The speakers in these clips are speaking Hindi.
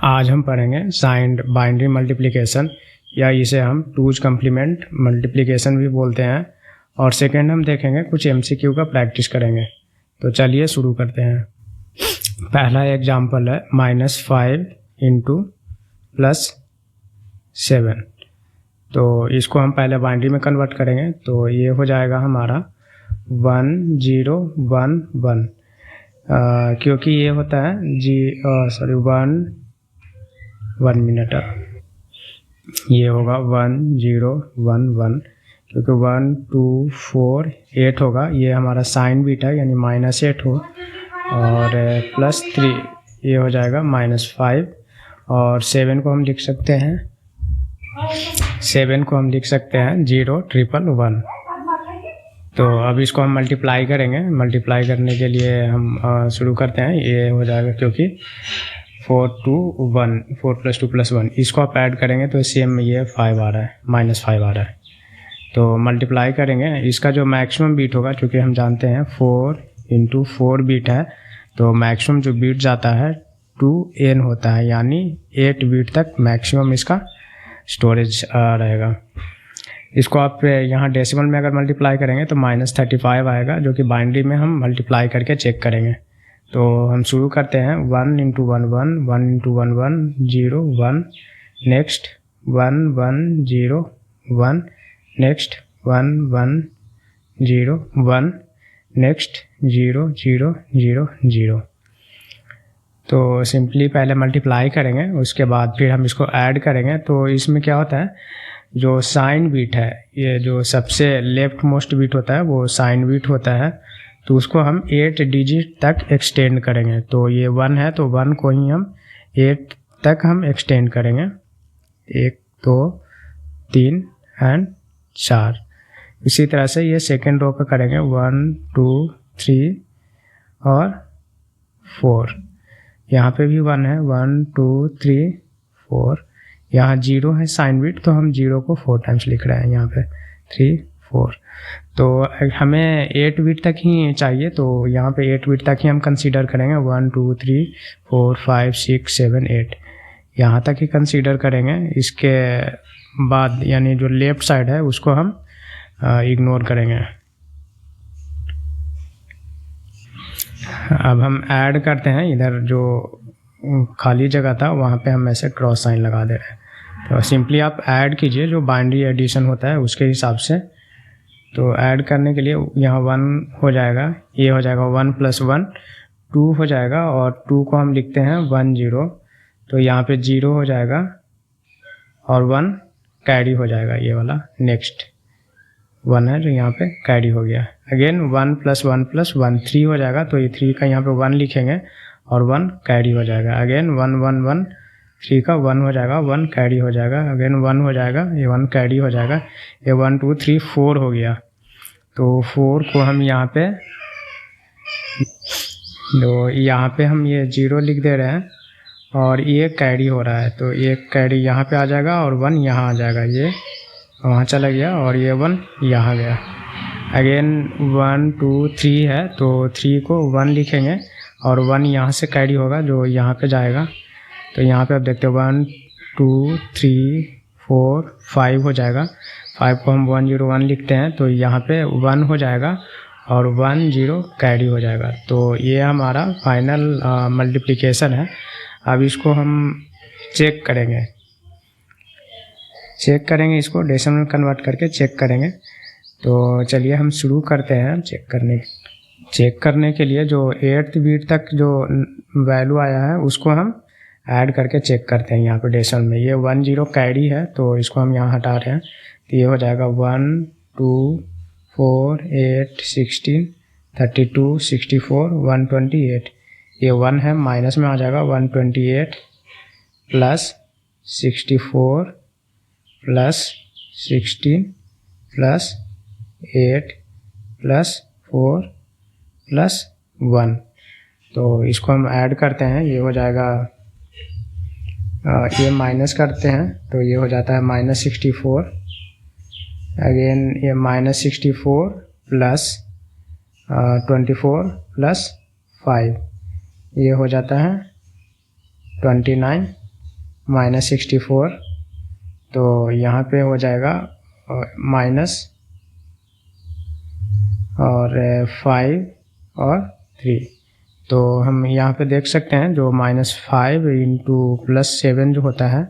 आज हम पढ़ेंगे साइंड बाइनरी मल्टीप्लिकेशन या इसे हम टूज कम्प्लीमेंट मल्टीप्लिकेशन भी बोलते हैं। और सेकेंड हम देखेंगे कुछ एमसीक्यू का प्रैक्टिस करेंगे। तो चलिए शुरू करते हैं। पहला एग्जाम्पल है -5 इंटू +7। तो इसको हम पहले बाइनरी में कन्वर्ट करेंगे। तो ये हो जाएगा हमारा 1 0 1 1, क्योंकि ये होता है 1 मिनट, ये होगा 1 0 1 1, क्योंकि 1 2 4 8 होगा। ये हमारा साइन बीट है, यानी -8 हो, और +3 ये हो जाएगा -5। और 7 को हम लिख सकते हैं 0 1 1। तो अब इसको हम मल्टीप्लाई करेंगे। मल्टीप्लाई करने के लिए हम शुरू करते हैं। ये हो जाएगा क्योंकि 4 2 1, 4 + 2 + 1, इसको आप ऐड करेंगे तो सेम ये 5 आ रहा है, -5 आ रहा है। तो मल्टीप्लाई करेंगे, इसका जो मैक्सिमम बीट होगा, चूँकि हम जानते हैं 4 × 4 बीट है, तो मैक्सिमम जो बीट जाता है 2n होता है, यानी 8 बीट तक मैक्सिमम इसका स्टोरेज रहेगा। इसको आप यहाँ डेसिमल में अगर मल्टीप्लाई करेंगे तो -35 आएगा, जो कि बाइनरी में हम मल्टीप्लाई करके चेक करेंगे। तो हम शुरू करते हैं 1 × 1 1, 1 × 1 1 0 1, नेक्स्ट 1 1 0 1, नेक्स्ट 1 1 0 1, नेक्स्ट 0 0 0 0। तो सिंपली पहले मल्टीप्लाई करेंगे, उसके बाद फिर हम इसको ऐड करेंगे। तो इसमें क्या होता है, जो साइन बीट है, ये जो सबसे लेफ्ट मोस्ट बीट होता है वो साइन बीट होता है, तो उसको हम 8 डिजिट तक एक्सटेंड करेंगे। तो ये 1 है, तो 1 को ही हम 8 तक हम एक्सटेंड करेंगे, 1 2 3 एंड 4। इसी तरह से ये सेकेंड रो का करेंगे, 1 2 3 और 4। यहाँ पे भी 1 है, 1 2 3 4। यहाँ 0 है साइन बीट, तो हम 0 को 4 टाइम्स लिख रहे हैं, यहाँ पे 3 4। तो हमें 8 बीट तक ही चाहिए, तो यहाँ पे 8 बीट तक ही हम कंसीडर करेंगे। 1 2 3 4 5 6 7 8, यहाँ तक ही कंसीडर करेंगे। इसके बाद यानी जो लेफ़्ट साइड है उसको हम इग्नोर करेंगे। अब हम ऐड करते हैं, इधर जो खाली जगह था वहाँ पे हम ऐसे क्रॉस साइन लगा दे रहे हैं। तो सिंपली आप ऐड कीजिए, जो बाइनरी एडिशन होता है उसके हिसाब से। तो ऐड करने के लिए यहाँ 1 हो जाएगा, ये हो जाएगा 1 + 1 2 हो जाएगा, और 2 को हम लिखते हैं 1 0, तो यहाँ पे 0 हो जाएगा और 1 कैरी हो जाएगा, ये वाला नेक्स्ट 1 है जो यहाँ पे कैरी हो गया। अगेन 1 + 1 + 1 3 हो जाएगा, तो ये 3 का यहाँ पे 1 लिखेंगे और 1 कैरी हो जाएगा। अगेन 1 1 1, 3 का 1 हो जाएगा, 1 कैरी हो जाएगा। अगेन 1 हो जाएगा, ये 1 कैरी हो जाएगा। ये 1 2 3 4 हो गया, तो 4 को हम यहाँ पे, तो यहाँ पे हम ये 0 लिख दे रहे हैं, और ये कैरी हो रहा है, तो ये कैरी यहाँ पे आ जाएगा और 1 यहाँ आ जाएगा, ये वहाँ चला गया, और ये 1 यहाँ गया। अगेन 1 2 3 है, तो 3 को 1 लिखेंगे और 1 यहाँ से कैरी होगा, जो यहाँ पे जाएगा। तो यहाँ पे आप देखते हो 1 2 3 4 5 हो जाएगा। 5 को हम 1 0 1 लिखते हैं, तो यहाँ पे 1 हो जाएगा और 1 0 कैरी हो जाएगा। तो ये हमारा फाइनल मल्टीप्लिकेशन है। अब इसको हम चेक करेंगे, इसको डेसिमल में कन्वर्ट करके चेक करेंगे। तो चलिए हम शुरू करते हैं चेक करने के लिए। जो 8th बीट तक जो वैल्यू आया है उसको हम ऐड करके चेक करते हैं यहाँ पे डेसिमल में। ये 1 0 कैरी है, तो इसको हम यहाँ हटा रहे हैं, तो ये हो जाएगा 1 2 4 8 16 32 64 128। ये 1 है, माइनस में आ जाएगा, 128 + 64 + 16 + 8 + 4 + 1। तो इसको हम ऐड करते हैं, ये हो जाएगा, ये माइनस करते हैं, तो ये हो जाता है -64। अगेन ये -64 + 24 + 5, ये हो जाता है 29 -64, तो यहाँ पे हो जाएगा माइनस और 5 और 3। तो हम यहाँ पे देख सकते हैं जो -5 इंटू +7 जो होता है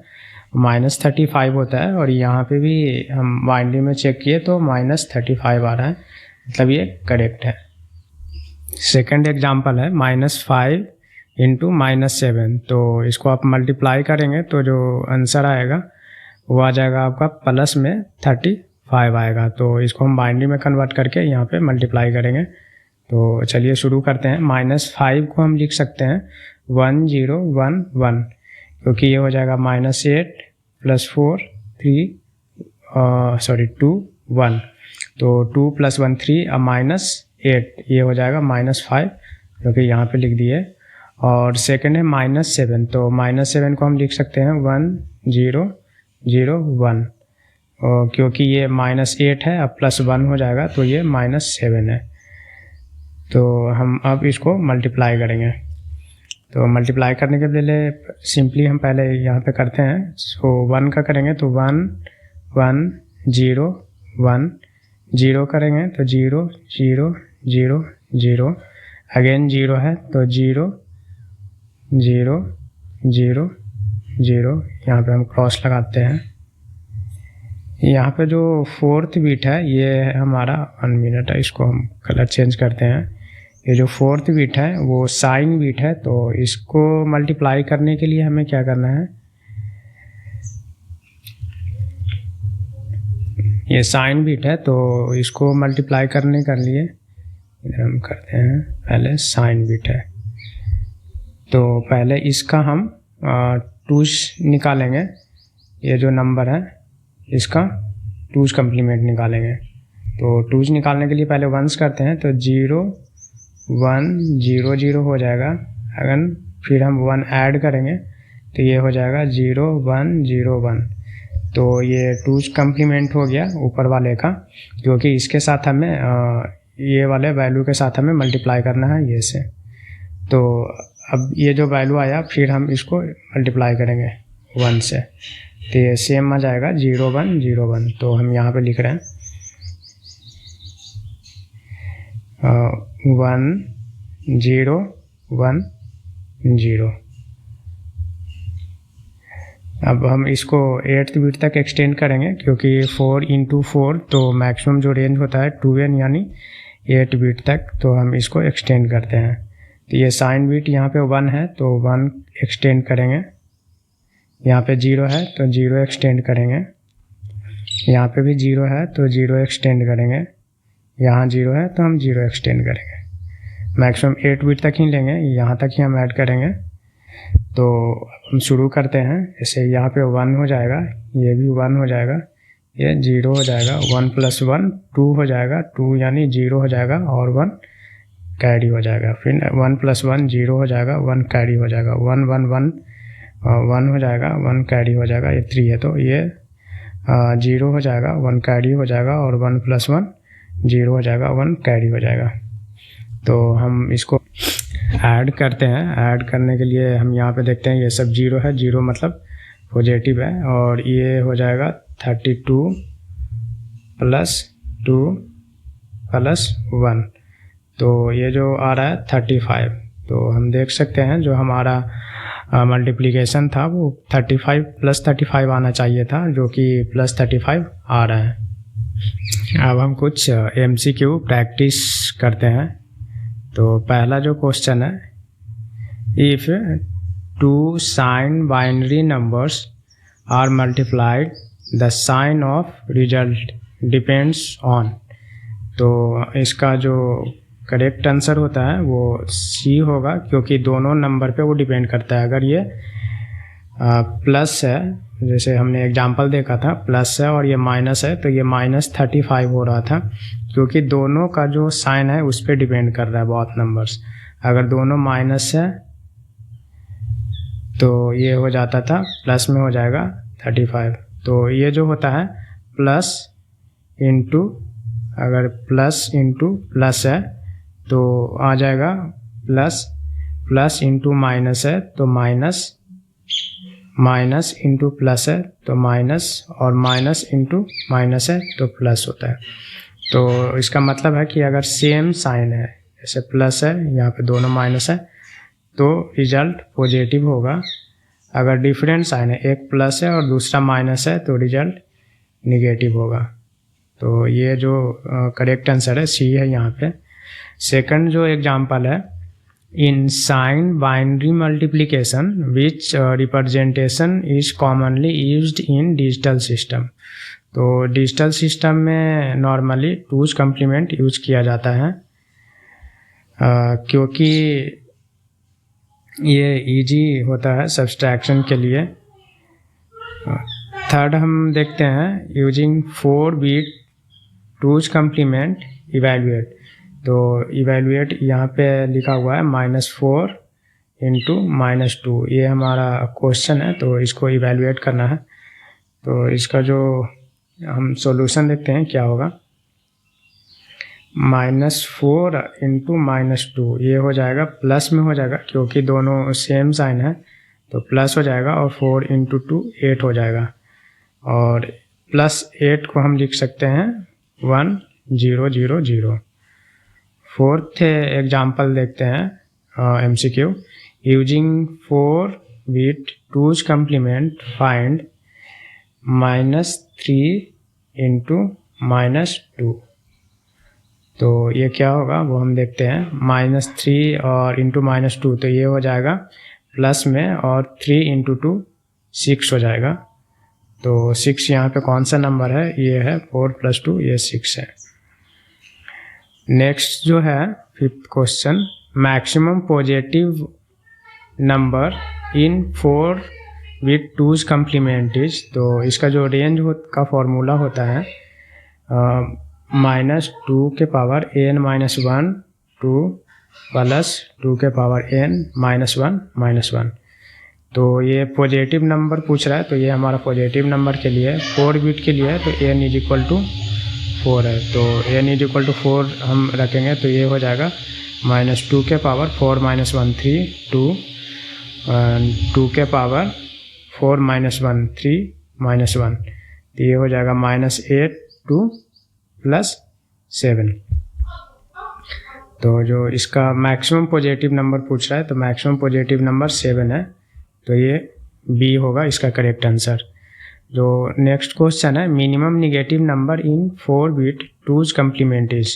-35 होता है, और यहाँ पे भी हम बाइनरी में चेक किए तो -35 आ रहा है, मतलब ये करेक्ट है। सेकंड एग्जांपल है -5 इंटू -7, तो इसको आप मल्टीप्लाई करेंगे तो जो आंसर आएगा वो आ जाएगा आपका प्लस में 35 आएगा। तो इसको हम बाइनरी में कन्वर्ट करके यहाँ पे मल्टीप्लाई करेंगे। तो चलिए शुरू करते हैं। -5 को हम लिख सकते हैं 1 0 1 1, क्योंकि ये हो जाएगा -8 + 4 3 2 1, तो 2 + 1 3 और -8 ये हो जाएगा -5, जो कि यहाँ पे लिख दिए। और सेकंड है -7, तो -7 को हम लिख सकते हैं 1 0 0 1, और क्योंकि ये -8 है अब +1 हो जाएगा तो ये -7 है। तो हम अब इसको मल्टीप्लाई करेंगे। तो मल्टीप्लाई करने के पहले सिंपली हम पहले यहाँ पे करते हैं। सो 1 का करेंगे तो 1 1 0 1, 0 करेंगे तो 0 0 0 0, अगेन 0 है तो 0 0 0 0, यहाँ पे हम क्रॉस लगाते हैं। यहाँ पे जो 4th बीट है ये हमारा 1 मिनट है, इसको हम कलर चेंज करते हैं। ये जो 4th बीट है वो साइन बीट है, तो इसको मल्टीप्लाई करने के लिए हमें क्या करना है, ये साइन बीट है तो इसको मल्टीप्लाई करने के लिए इधर हम करते हैं, पहले साइन बीट है तो पहले इसका हम 2's निकालेंगे। ये जो नंबर है इसका 2's कम्प्लीमेंट निकालेंगे। तो 2's निकालने के लिए पहले 1s करते हैं, तो 0 1 0 0 हो जाएगा। अगर फिर हम 1 ऐड करेंगे तो ये हो जाएगा 0 1 0 1, तो ये 2's कम्प्लीमेंट हो गया ऊपर वाले का, क्योंकि इसके साथ हमें ये वाले वैल्यू के साथ हमें मल्टीप्लाई करना है ये से। तो अब ये जो वैल्यू आया फिर हम इसको मल्टीप्लाई करेंगे 1 से, तो ये सेम आ जाएगा 0 1 0 1। तो हम यहाँ पे लिख रहे हैं 1 0 1 0। अब हम इसको 8th बीट तक एक्सटेंड करेंगे, क्योंकि 4 इंटू 4 तो मैक्सिमम जो रेंज होता है 2n यानी 8 बीट तक, तो हम इसको एक्सटेंड करते हैं। तो ये साइन बीट यहाँ पे 1 है तो 1 एक्सटेंड करेंगे, यहाँ पे 0 है तो 0 एक्सटेंड करेंगे, यहाँ पे भी 0 है तो 0 एक्सटेंड करेंगे, यहाँ 0 है तो हम 0 एक्सटेंड करेंगे। मैक्सिमम 8 बीट तक ही लेंगे, यहाँ तक ही हम ऐड करेंगे। तो हम शुरू करते हैं। जैसे यहाँ पे 1 हो जाएगा, ये भी 1 हो जाएगा, ये 0 हो जाएगा, 1 + 1 2 हो जाएगा, 2 यानी 0 हो जाएगा और 1 कैरी हो जाएगा। फिर 1 + 1 0 हो जाएगा, 1 कैरी हो जाएगा, 1 1 1 1 हो जाएगा, 1 कैरी हो जाएगा, ये 3 है तो ये 0 हो जाएगा, 1 कैरी हो जाएगा, और 1 + 1 0 हो जाएगा, 1 कैरी हो जाएगा। तो हम इसको ऐड करते हैं। ऐड करने के लिए हम यहाँ पे देखते हैं ये सब 0 है, 0 मतलब पॉजिटिव है, और ये हो जाएगा 32 + 2 + 1, तो ये जो आ रहा है 35। तो हम देख सकते हैं जो हमारा मल्टीप्लिकेशन था वो 35 + 35 आना चाहिए था, जो कि +35 आ रहा है। अब हम कुछ MCQ प्रैक्टिस करते हैं। तो पहला जो क्वेश्चन है, if 2 sign binary numbers are multiplied the sign of result depends on. तो इसका जो करेक्ट आंसर होता है वो C होगा, क्योंकि दोनों नंबर पे वो डिपेंड करता है। अगर ये प्लस है, जैसे हमने एग्जांपल देखा था प्लस है और ये माइनस है, तो ये -35 हो रहा था, क्योंकि दोनों का जो साइन है उस पर डिपेंड कर रहा है बहुत नंबर्स। अगर दोनों माइनस है तो ये हो जाता था प्लस में हो जाएगा 35। तो ये जो होता है प्लस इंटू, अगर प्लस इंटू प्लस है तो आ जाएगा प्लस, प्लस इंटू माइनस है तो माइनस, माइनस इंटू प्लस है तो माइनस, और माइनस इंटू माइनस है तो प्लस होता है। तो इसका मतलब है कि अगर सेम साइन है, जैसे प्लस है यहाँ पे दोनों माइनस है, तो रिजल्ट पॉजिटिव होगा। अगर डिफरेंट साइन है, एक प्लस है और दूसरा माइनस है, तो रिजल्ट निगेटिव होगा। तो ये जो करेक्ट आंसर है सी है यहाँ पे। सेकंड जो एग्जांपल है, in sign binary multiplication which representation is commonly used in digital system. तो डिजिटल सिस्टम में नॉर्मली टूज कम्प्लीमेंट यूज किया जाता है, क्योंकि ये इजी होता है सब्सट्रैक्शन के लिए। थर्ड हम देखते हैं, using 4 bit twos complement evaluate. तो इवेल्युएट यहाँ पे लिखा हुआ है -4 इंटू -2, ये हमारा क्वेश्चन है, तो इसको इवेल्युएट करना है। तो इसका जो हम सॉल्यूशन देखते हैं क्या होगा, -4 इंटू -2, ये हो जाएगा प्लस में हो जाएगा, क्योंकि दोनों सेम साइन है तो प्लस हो जाएगा, और 4 इंटू 2 8 हो जाएगा, और +8 को हम लिख सकते हैं 1 0 0 0। फोर्थ एग्जाम्पल देखते हैं MCQ, using 4 bit twos complement find -3 into -2। तो ये क्या होगा वो हम देखते हैं, -3 और इंटू -2, तो ये हो जाएगा प्लस में, और 3 इंटू 2 6 हो जाएगा। तो 6 यहाँ पे कौन सा नंबर है, ये है 4 + 2, ये 6 है। नेक्स्ट जो है fifth question, maximum positive number in 4 with twos complement is. तो इसका जो रेंज का फॉर्मूला होता है -2 के पावर n-1 2 प्लस 2 के पावर n-1 -1। तो ये पॉजिटिव नंबर पूछ रहा है, तो ये हमारा पॉजिटिव नंबर के लिए 4 बिट के लिए है, तो n = 4 है। तो n = 4 हम रखेंगे, तो ये हो जाएगा -2 के पावर 4 - 1 3 2 2 के पावर 4 - 1 3 -1, तो ये हो जाएगा -8 2 + 7। तो जो इसका मैक्सिमम पॉजिटिव नंबर पूछ रहा है, तो मैक्सिमम पॉजिटिव नंबर 7 है, तो ये बी होगा इसका करेक्ट आंसर। जो नेक्स्ट क्वेश्चन है, minimum negative number in 4 bit twos complement is.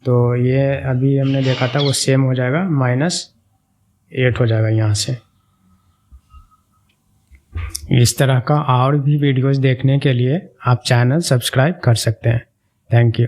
तो ये अभी हमने देखा था वो सेम हो जाएगा, -8 हो जाएगा यहाँ से। इस तरह का और भी वीडियोस देखने के लिए आप चैनल सब्सक्राइब कर सकते हैं। Thank you.